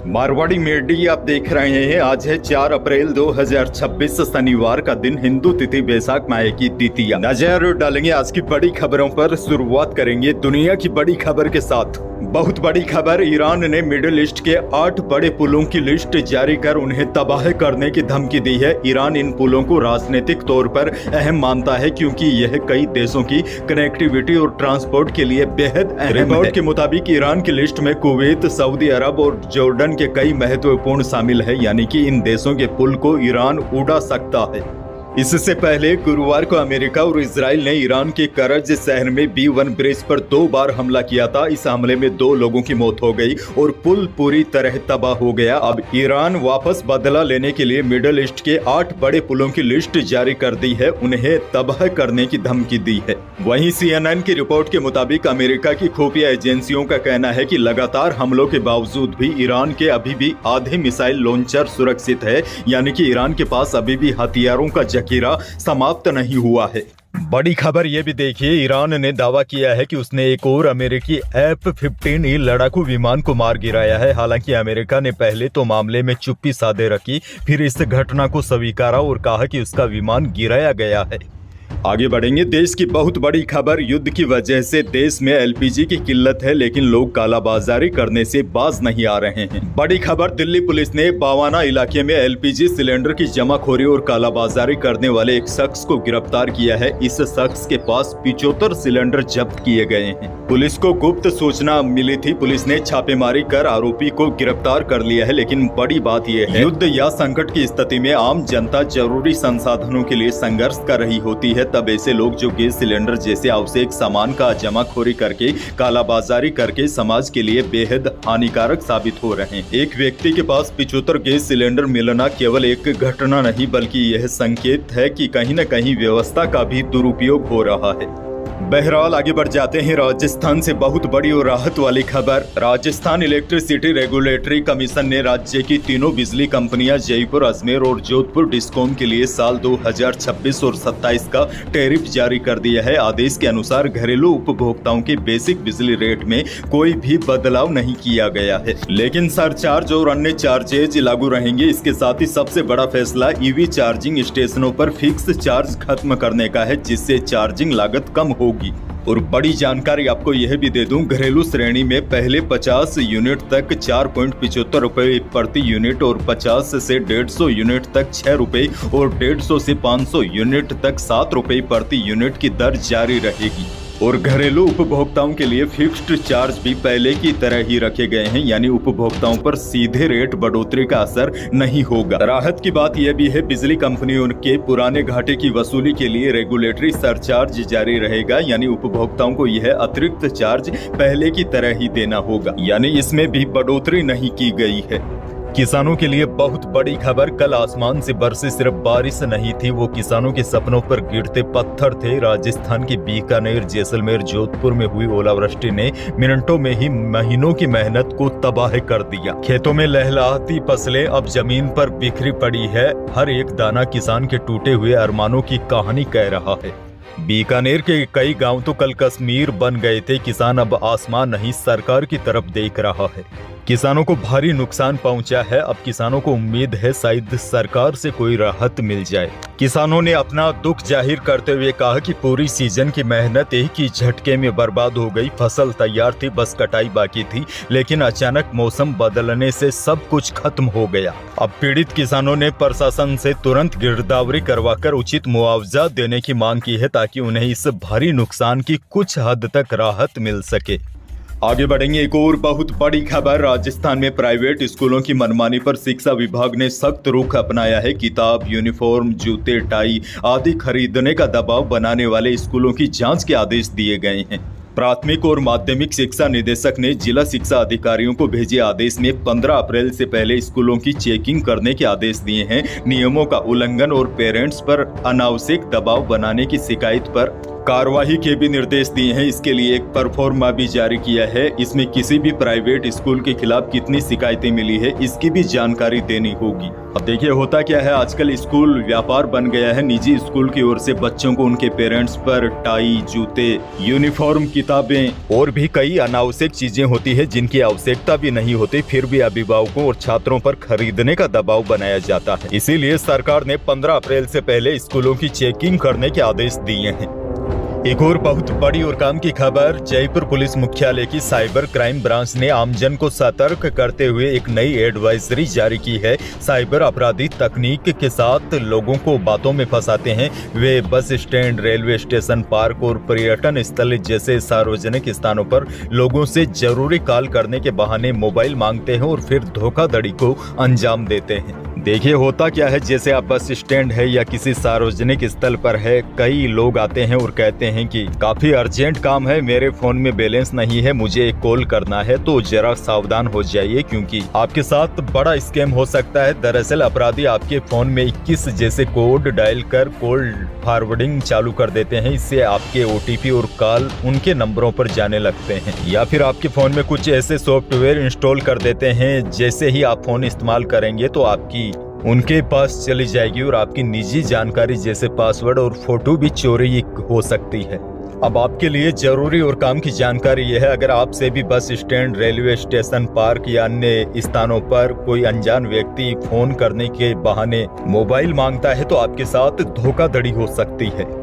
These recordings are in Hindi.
मारवाड़ी मीडिया आप देख रहे हैं। आज है 4 अप्रैल 2026 शनिवार का दिन, हिंदू तिथि बैसाख माह की द्वितीया। नजर डालेंगे आज की बड़ी खबरों पर। शुरुआत करेंगे दुनिया की बड़ी खबर के साथ। बहुत बड़ी खबर, ईरान ने मिडिल ईस्ट के 8 बड़े पुलों की लिस्ट जारी कर उन्हें तबाह करने की धमकी दी है। ईरान इन पुलों को राजनीतिक तौर पर अहम मानता है क्योंकि यह कई देशों की कनेक्टिविटी और ट्रांसपोर्ट के लिए बेहद अहम है। रिपोर्ट के मुताबिक ईरान की लिस्ट में कुवैत, सऊदी अरब और जॉर्डन के कई महत्वपूर्ण शामिल है, यानी कि इन देशों के पुल को ईरान उड़ा सकता है। इससे पहले गुरुवार को अमेरिका और इजराइल ने ईरान के करज शहर में B1 ब्रिज पर 2 बार हमला किया था। इस हमले में 2 लोगों की मौत हो गई और पुल पूरी तरह तबाह हो गया। अब ईरान वापस बदला लेने के लिए मिडिल ईस्ट के 8 बड़े पुलों की लिस्ट जारी कर दी है, उन्हें तबाह करने की धमकी दी है। वहीं CNN की रिपोर्ट के मुताबिक अमेरिका की खुफिया एजेंसियों का कहना है कि लगातार हमलों के बावजूद भी ईरान के अभी भी आधे मिसाइल लॉन्चर सुरक्षित है, यानी कि ईरान के पास अभी भी हथियारों का जखीरा समाप्त नहीं हुआ है। बड़ी खबर ये भी देखिए, ईरान ने दावा किया है कि उसने एक और अमेरिकी F-15E लड़ाकू विमान को मार गिराया है। हालांकि अमेरिका ने पहले तो मामले में चुप्पी साधे रखी, फिर इस घटना को स्वीकारा और कहा कि उसका विमान गिराया गया है। आगे बढ़ेंगे। देश की बहुत बड़ी खबर, युद्ध की वजह से देश में LPG की किल्लत है, लेकिन लोग कालाबाजारी करने से बाज नहीं आ रहे हैं। बड़ी खबर, दिल्ली पुलिस ने बावाना इलाके में LPG सिलेंडर की जमाखोरी और कालाबाजारी करने वाले एक शख्स को गिरफ्तार किया है। इस शख्स के पास 75 सिलेंडर जब्त किए गए हैं। पुलिस को गुप्त सूचना मिली थी, पुलिस ने छापेमारी कर आरोपी को गिरफ्तार कर लिया है। लेकिन बड़ी बात यह है, युद्ध या संकट की स्थिति में आम जनता जरूरी संसाधनों के लिए संघर्ष कर रही होती है, तब ऐसे लोग जो गैस सिलेंडर जैसे आवश्यक सामान का जमाखोरी करके कालाबाजारी करके समाज के लिए बेहद हानिकारक साबित हो रहे हैं। एक व्यक्ति के पास 75 गैस सिलेंडर मिलना केवल एक घटना नहीं, बल्कि यह संकेत है कि कहीं न कहीं व्यवस्था का भी दुरुपयोग हो रहा है। बहरहाल आगे बढ़ जाते हैं। राजस्थान से बहुत बड़ी और राहत वाली खबर। राजस्थान इलेक्ट्रिसिटी रेगुलेटरी कमीशन ने राज्य की तीनों बिजली कंपनियां जयपुर, अजमेर और जोधपुर डिस्कॉम के लिए साल 2026 और 27 का टैरिफ जारी कर दिया है। आदेश के अनुसार घरेलू उपभोक्ताओं के बेसिक बिजली रेट में कोई भी बदलाव नहीं किया गया है, लेकिन सरचार्ज और अन्य चार्जेज लागू रहेंगे। इसके साथ ही सबसे बड़ा फैसला EV चार्जिंग स्टेशनों पर फिक्स चार्ज खत्म करने का है, जिससे चार्जिंग लागत कम होगी। और बड़ी जानकारी आपको यह भी दे दूं, घरेलू श्रेणी में पहले 50 यूनिट तक 4.75 रुपए प्रति यूनिट और 50 से 150 यूनिट तक 6 रुपए और 150 से 500 यूनिट तक 7 रुपए प्रति यूनिट की दर जारी रहेगी। और घरेलू उपभोक्ताओं के लिए फिक्स्ड चार्ज भी पहले की तरह ही रखे गए हैं, यानी उपभोक्ताओं पर सीधे रेट बढ़ोतरी का असर नहीं होगा। राहत की बात यह भी है, बिजली कंपनियों के पुराने घाटे की वसूली के लिए रेगुलेटरी सरचार्ज जारी रहेगा, यानी उपभोक्ताओं को यह अतिरिक्त चार्ज पहले की तरह ही देना होगा, यानी इसमें भी बढ़ोतरी नहीं की गई है। किसानों के लिए बहुत बड़ी खबर, कल आसमान से बरसे सिर्फ बारिश नहीं थी, वो किसानों के सपनों पर गिरते पत्थर थे। राजस्थान के बीकानेर, जैसलमेर, जोधपुर में हुई ओलावृष्टि ने मिनटों में ही महीनों की मेहनत को तबाह कर दिया। खेतों में लहलहाती फसलें अब जमीन पर बिखरी पड़ी है। हर एक दाना किसान के टूटे हुए अरमानों की कहानी कह रहा है। बीकानेर के कई गांव तो कल कश्मीर बन गए थे। किसान अब आसमान नहीं, सरकार की तरफ देख रहा है। किसानों को भारी नुकसान पहुंचा है। अब किसानों को उम्मीद है शायद सरकार से कोई राहत मिल जाए। किसानों ने अपना दुख जाहिर करते हुए कहा कि पूरी सीजन की मेहनत एक ही झटके में बर्बाद हो गई। फसल तैयार थी, बस कटाई बाकी थी, लेकिन अचानक मौसम बदलने से सब कुछ खत्म हो गया। अब पीड़ित किसानों ने प्रशासन से तुरंत गिरदावरी करवाकर उचित मुआवजा देने की मांग की है, ताकि उन्हें इस भारी नुकसान की कुछ हद तक राहत मिल सके। आगे बढ़ेंगे। एक और बहुत बड़ी खबर, राजस्थान में प्राइवेट स्कूलों की मनमानी पर शिक्षा विभाग ने सख्त रुख अपनाया है। किताब, यूनिफॉर्म, जूते, टाई आदि खरीदने का दबाव बनाने वाले स्कूलों की जांच के आदेश दिए गए हैं। प्राथमिक और माध्यमिक शिक्षा निदेशक ने जिला शिक्षा अधिकारियों को भेजे आदेश में 15 अप्रैल से पहले स्कूलों की चेकिंग करने के आदेश दिए हैं। नियमों का उल्लंघन और पेरेंट्स पर अनावश्यक दबाव बनाने की शिकायत पर कार्रवाई के भी निर्देश दिए हैं। इसके लिए एक परफॉर्मा भी जारी किया है। इसमें किसी भी प्राइवेट स्कूल के खिलाफ कितनी शिकायतें मिली है इसकी भी जानकारी देनी होगी। अब देखिए होता क्या है, आजकल स्कूल व्यापार बन गया है। निजी स्कूल की ओर से बच्चों को उनके पेरेंट्स पर टाई, जूते, यूनिफॉर्म, किताबें और भी कई अनावश्यक चीजें होती है जिनकी आवश्यकता भी नहीं होती, फिर भी अभिभावकों और छात्रों पर खरीदने का दबाव बनाया जाता है। इसीलिए सरकार ने 15 अप्रैल से पहले स्कूलों की चेकिंग करने के आदेश दिए हैं। एक और बहुत बड़ी और काम की खबर, जयपुर पुलिस मुख्यालय की साइबर क्राइम ब्रांच ने आमजन को सतर्क करते हुए एक नई एडवाइजरी जारी की है। साइबर अपराधी तकनीक के साथ लोगों को बातों में फंसाते हैं। वे bus stand, railway station, park और पर्यटन स्थल जैसे सार्वजनिक स्थानों पर लोगों से जरूरी कॉल करने के बहाने मोबाइल मांगते हैं और फिर धोखाधड़ी को अंजाम देते हैं। देखिए होता क्या है, जैसे आप बस स्टैंड है या किसी सार्वजनिक स्थल पर है, कई लोग आते हैं और कहते हैं कि काफी अर्जेंट काम है, मेरे फोन में बैलेंस नहीं है, मुझे एक कॉल करना है। तो जरा सावधान हो जाइए क्योंकि आपके साथ बड़ा स्कैम हो सकता है। दरअसल अपराधी आपके फोन में 21 जैसे कोड डायल कर कॉल फॉरवर्डिंग चालू कर देते हैं। इससे आपके OTP और कॉल उनके नंबरों पर जाने लगते हैं, या फिर आपके फोन में कुछ ऐसे सॉफ्टवेयर इंस्टॉल कर देते हैं, जैसे ही आप फोन इस्तेमाल करेंगे तो आपकी उनके पास चली जाएगी और आपकी निजी जानकारी जैसे पासवर्ड और फोटो भी चोरी हो सकती है। अब आपके लिए जरूरी और काम की जानकारी यह है, अगर आपसे भी bus stand, railway station, park या अन्य स्थानों पर कोई अनजान व्यक्ति फोन करने के बहाने मोबाइल मांगता है तो आपके साथ धोखाधड़ी हो सकती है।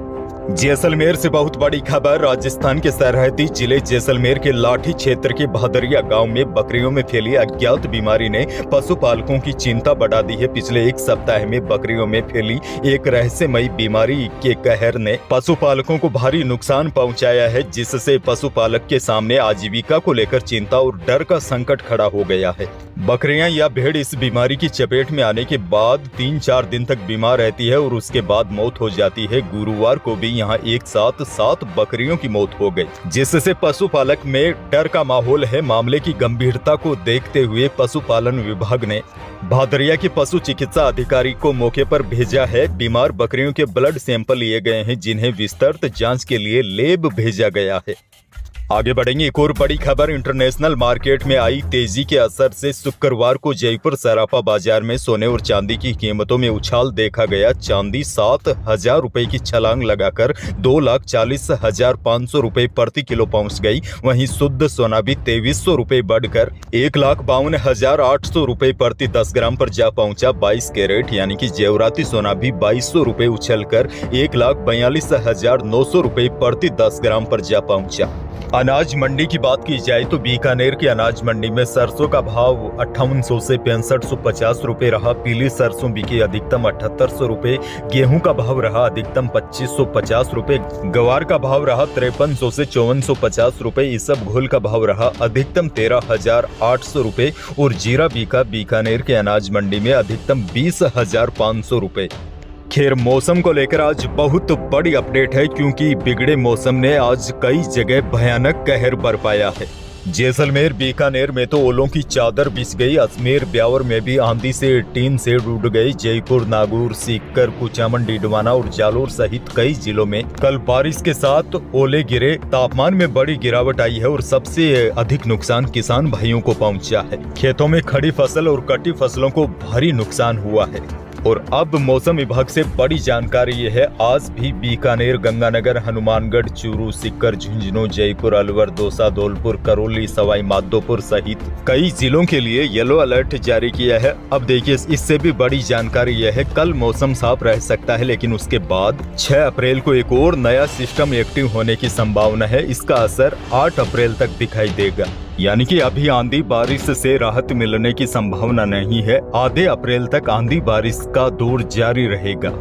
जैसलमेर से बहुत बड़ी खबर, राजस्थान के सरहदी जिले जैसलमेर के लाठी क्षेत्र के भादरिया गांव में बकरियों में फैली अज्ञात बीमारी ने पशुपालकों की चिंता बढ़ा दी है। पिछले एक सप्ताह में बकरियों में फैली एक रहस्यमयी बीमारी के कहर ने पशुपालकों को भारी नुकसान पहुंचाया है, जिससे पशुपालक के सामने आजीविका को लेकर चिंता और डर का संकट खड़ा हो गया है। बकरियां या भेड़ इस बीमारी की चपेट में आने के बाद 3-4 दिन तक बीमार रहती है और उसके बाद मौत हो जाती है। गुरुवार को भी यहाँ एक साथ 7 बकरियों की मौत हो गई, जिससे पशुपालक में डर का माहौल है। मामले की गंभीरता को देखते हुए पशुपालन विभाग ने भादरिया के पशु चिकित्सा अधिकारी को मौके पर भेजा है। बीमार बकरियों के ब्लड सैंपल लिए गए हैं, जिन्हें विस्तृत जांच के लिए लैब भेजा गया है। आगे बढ़ेंगे, एक और बड़ी खबर, इंटरनेशनल मार्केट में आई तेजी के असर से शुक्रवार को जयपुर सराफा बाजार में सोने और चांदी की कीमतों में उछाल देखा गया। चांदी 7,000 रुपए की छलांग लगाकर 2,40,500 रुपए प्रति किलो पहुंच गई। वहीं शुद्ध सोना भी 2300 रुपए बढ़कर 1,52,800 रुपए प्रति 10 ग्राम पर जा पहुंचा। 22 कैरेट यानी कि जेवराती सोना भी 2200 रुपए उछलकर 1,42,900 रुपए प्रति 10 ग्राम पर जा पहुंचा। अनाज मंडी की बात की जाए तो बीकानेर की अनाज मंडी में सरसों का भाव 5800 से 6550 रुपए रहा। पीली सरसों बिकी अधिकतम 7800 रुपए। गेहूं का भाव रहा अधिकतम 2550 रुपए। गवार का भाव रहा 5300 से 5450 रुपए। इसबगोल का भाव रहा अधिकतम 13,800 रुपए और जीरा बिका बीकानेर के अनाज मंडी में अधिकतम 20,500 रुपए। खैर, मौसम को लेकर आज बहुत बड़ी अपडेट है क्योंकि बिगड़े मौसम ने आज कई जगह भयानक कहर बरपाया है। जैसलमेर, बीकानेर में तो ओलों की चादर बिछ गई। अजमेर, ब्यावर में भी आंधी से टीन शेड उड़ गई। जयपुर, नागौर, सीकर, कुचामन, डीडवाना और जालोर सहित कई जिलों में कल बारिश के साथ ओले गिरे। तापमान में बड़ी गिरावट आई है और सबसे अधिक नुकसान किसान भाइयों को पहुंचा है। खेतों में खड़ी फसल और कटी फसलों को भारी नुकसान हुआ है। और अब मौसम विभाग से बड़ी जानकारी ये है, आज भी बीकानेर, गंगानगर, हनुमानगढ़, चूरू, सीकर, झुंझुनू, जयपुर, अलवर, दौसा, धौलपुर, करौली, सवाई माधोपुर सहित कई जिलों के लिए येलो अलर्ट जारी किया है। अब देखिए, इससे भी बड़ी जानकारी यह है, कल मौसम साफ रह सकता है, लेकिन उसके बाद 6 अप्रैल को एक और नया सिस्टम एक्टिव होने की संभावना है। इसका असर 8 अप्रैल तक दिखाई देगा, यानी कि अभी आंधी बारिश से राहत मिलने की संभावना नहीं है। आधे अप्रैल तक आंधी बारिश का दौर जारी रहेगा।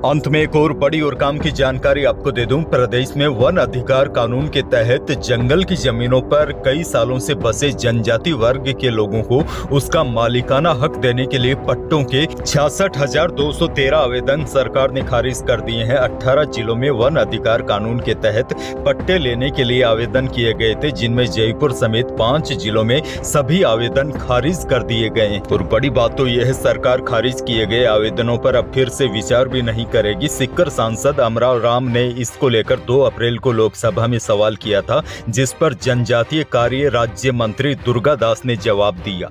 अंत में एक और बड़ी और काम की जानकारी आपको दे दूं, प्रदेश में वन अधिकार कानून के तहत जंगल की जमीनों पर कई सालों से बसे जनजाति वर्ग के लोगों को उसका मालिकाना हक देने के लिए पट्टों के 66,213 आवेदन सरकार ने खारिज कर दिए हैं। 18 जिलों में वन अधिकार कानून के तहत पट्टे लेने के लिए आवेदन किए गए थे, जिनमें जयपुर समेत 5 जिलों में सभी आवेदन खारिज कर दिए गए। और बड़ी बात तो यह है, सरकार खारिज किए गए आवेदनों पर अब फिर से विचार भी नहीं करेगी। सिक्कर सांसद अमराव राम ने इसको लेकर 2 अप्रैल को लोकसभा में सवाल किया था, जिस पर जनजातीय कार्य राज्य मंत्री दुर्गा दास ने जवाब दिया।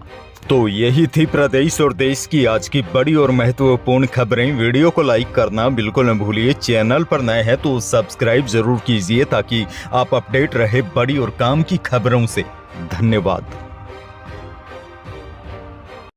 तो यही थी प्रदेश और देश की आज की बड़ी और महत्वपूर्ण खबरें। वीडियो को लाइक करना बिल्कुल न भूलिए। चैनल पर नए हैं तो सब्सक्राइब जरूर कीजिए ताकि आप अपडेट रहे बड़ी और काम की खबरों से। धन्यवाद।